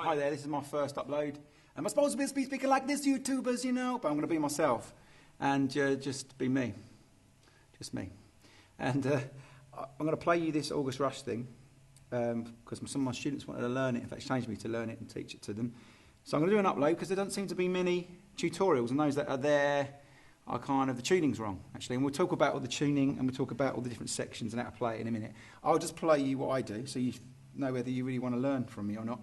Hi there, this is my first upload. Am I supposed to be speaking like this, YouTubers, you know? But I'm going to be myself and just be me. Just me. And I'm going to play you this August Rush thing because some of my students wanted to learn it. In fact, changed me to learn it and teach it to them. So I'm going to do an upload because there don't seem to be many tutorials, and those that are there are kind of, the tuning's wrong, actually. And we'll talk about all the tuning and we'll talk about all the different sections and how to play it in a minute. I'll just play you what I do so you know whether you really want to learn from me or not.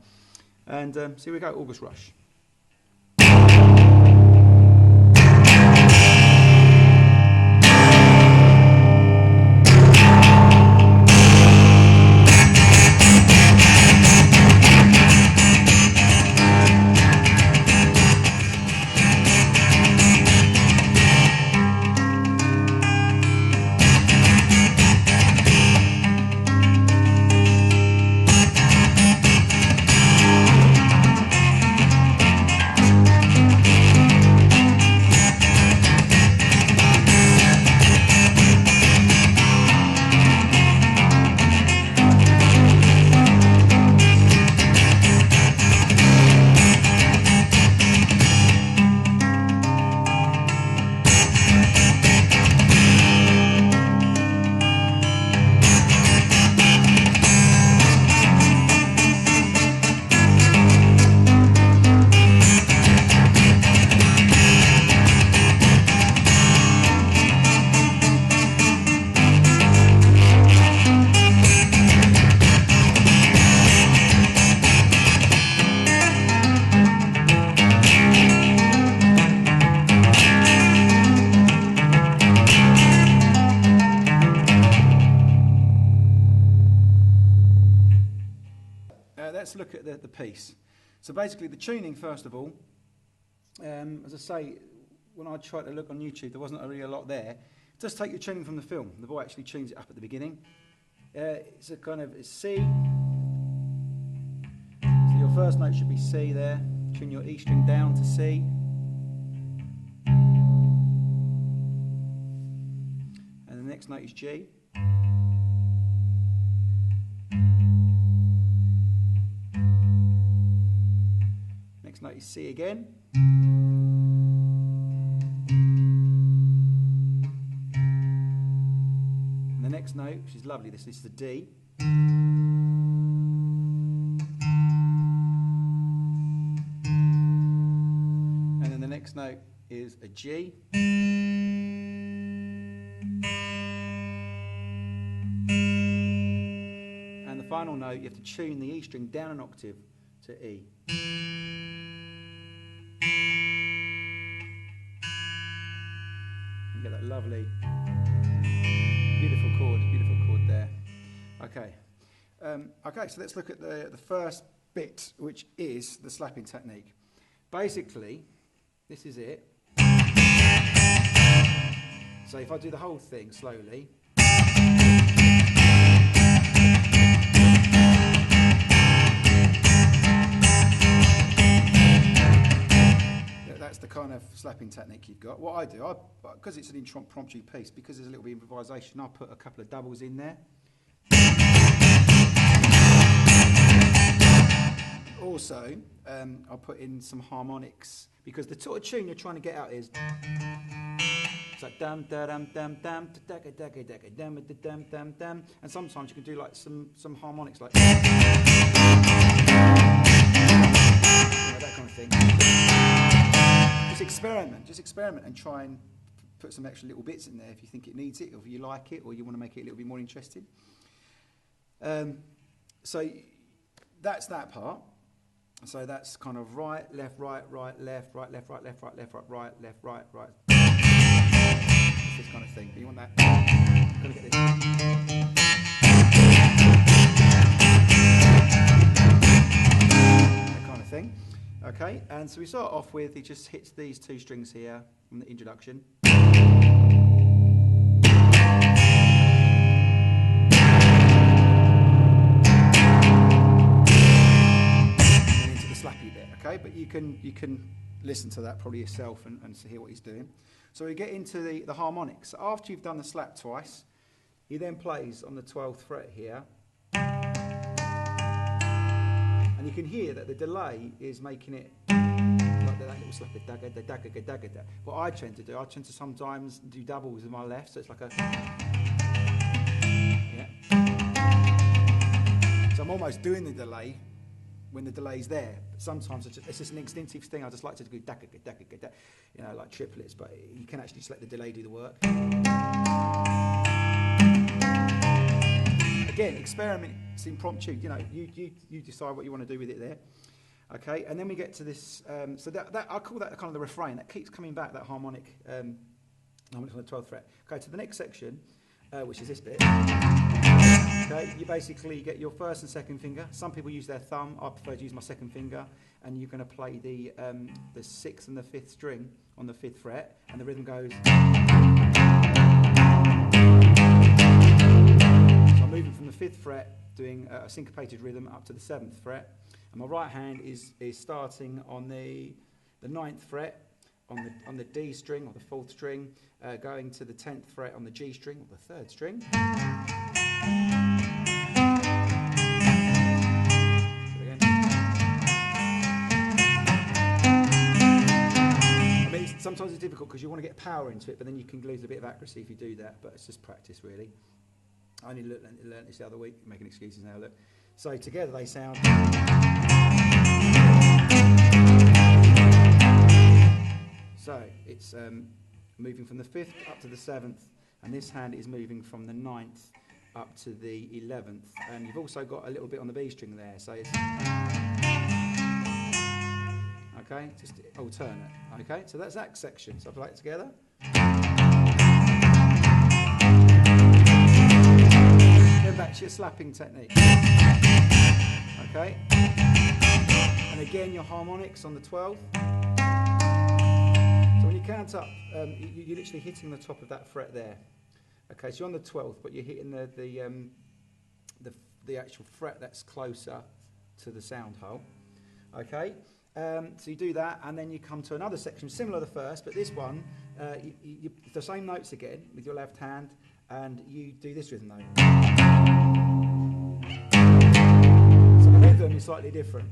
And so here we go, August Rush. Let's look at the piece. So basically the tuning, first of all, as I say, when I tried to look on YouTube, there wasn't really a lot there. Just take your tuning from the film. The boy actually tunes it up at the beginning. It's a kind of C. So your first note should be C there. Tune your E string down to C. And the next note is G. Next note is C again. And the next note, which is lovely, this is the D. And then the next note is a G. And the final note, you have to tune the E string down an octave to E. You get that lovely, beautiful chord there. Okay, okay. So let's look at the first bit, which is the slapping technique. Basically, this is it. So if I do the whole thing slowly. That's the kind of slapping technique you've got. What I do, because it's an impromptu piece, because there's a little bit of improvisation, I'll put a couple of doubles in there. Also, I'll put in some harmonics, because the sort of tune you're trying to get out is it's like dum da dum dum dum da da da da da dum dum dum dum, and sometimes you can do like some harmonics like that kind of thing. Just experiment and try and put some extra little bits in there if you think it needs it, or if you like it, or you want to make it a little bit more interesting. So that's that part. So that's kind of right, left, right, right, left, right, left, right, left, right, left, right, right, left, right, right. It's this kind of thing. But you want that. Gotta get this. That kind of thing. Okay, and so we start off with, he just hits these two strings here from the introduction. And into the slappy bit, okay? But you can listen to that probably yourself and hear what he's doing. So we get into the harmonics. So after you've done the slap twice, he then plays on the 12th fret here. And you can can hear that the delay is making it like that little slap, dagga, dagga, dagga, dagga. What I tend to do, I tend to sometimes do doubles with my left, so it's like a, yeah. So I'm almost doing the delay when the delay's there. But sometimes it's just an instinctive thing. I just like to do dagga, dagga, dagga, you know, like triplets, but you can actually just let the delay do the work. Again, experiment, it's impromptu, you know, you decide what you want to do with it there. Okay, and then we get to this, so that I call that kind of the refrain, that keeps coming back, that harmonic, harmonic on the 12th fret. Okay, to the next section, which is this bit. Okay, you basically get your first and second finger. Some people use their thumb, I prefer to use my second finger, and you're going to play the 6th and the 5th string on the 5th fret, and the rhythm goes. Moving from the 5th fret, doing a syncopated rhythm up to the 7th fret, and my right hand is starting on the 9th fret on the D string or the 4th string, going to the 10th fret on the G string or the 3rd string. I mean, sometimes it's difficult because you want to get power into it, but then you can lose a bit of accuracy if you do that. But it's just practice, really. I only learned this the other week, making excuses now, look. So together they sound. So it's moving from the 5th up to the 7th, and this hand is moving from the 9th up to the 11th. And you've also got a little bit on the B string there, so it's. Okay, just alternate. Okay, so that's that section. So I'll play it together. Back to your slapping technique. Okay, and again your harmonics on the 12th. So when you count up, you're literally hitting the top of that fret there. Okay, so you're on the 12th, but you're hitting the actual fret that's closer to the sound hole. Okay, so you do that, and then you come to another section similar to the first, but this one, the same notes again with your left hand. And you do this rhythm though. So the rhythm is slightly different,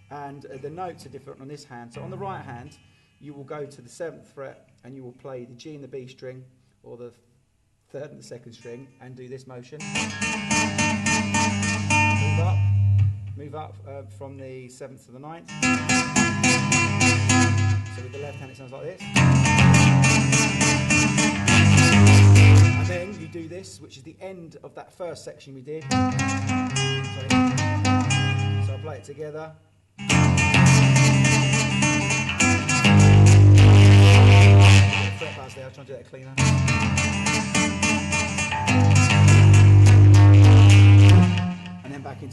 and the notes are different on this hand. So on the right hand, you will go to the 7th fret, and you will play the G and the B string, or the 3rd and the 2nd string, and do this motion. Move up from the 7th to the 9th. So with the left hand, it sounds like this. And then you do this, which is the end of that first section we did. So I'll play it together. Fret buzz there, I'll try and do that cleaner. And then back to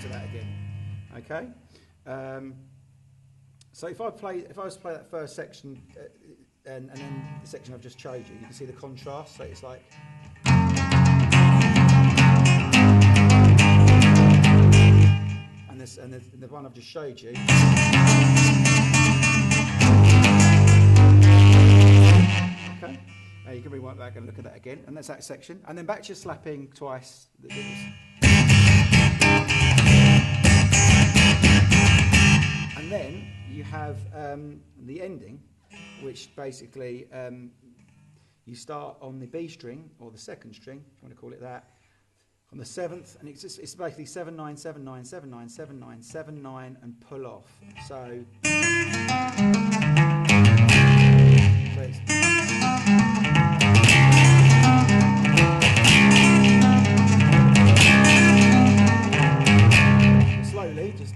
that again. Okay. So if I was to play that first section. And then the section I've just showed you, you can see the contrast, so it's like. And the one I've just showed you. Okay, you can rewind back and look at that again, and that's that section. And then back to your slapping twice. And then you have the ending, which basically you start on the B string, or the 2nd string, if you want to call it that, on the 7th, and it's basically 7 9 7 9 7 9 7 9 7 9 and pull off. So it's slowly, just.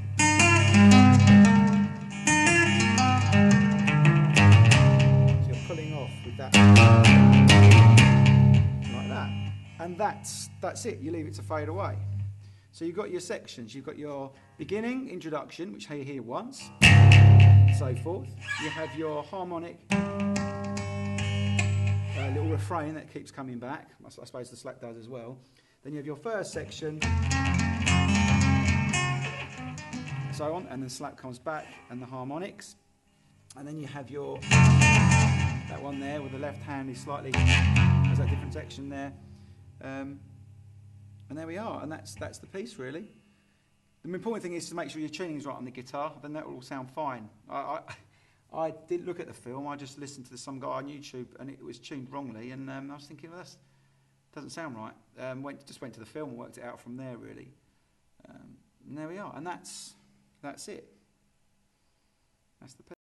And that's it, you leave it to fade away. So you've got your sections, you've got your beginning, introduction, which you hear once, so forth. You have your harmonic little refrain that keeps coming back, I suppose the slap does as well. Then you have your first section, so on, and then slap comes back, and the harmonics. And then you have your, that one there, with the left hand is slightly, has that different section there. And there we are, and that's the piece really. The important thing is to make sure your tuning's right on the guitar, then that will all sound fine. I didn't look at the film, I just listened to some guy on YouTube and it was tuned wrongly, and I was thinking, well, that doesn't sound right. Just went to the film and worked it out from there, really. And there we are, and that's it. That's the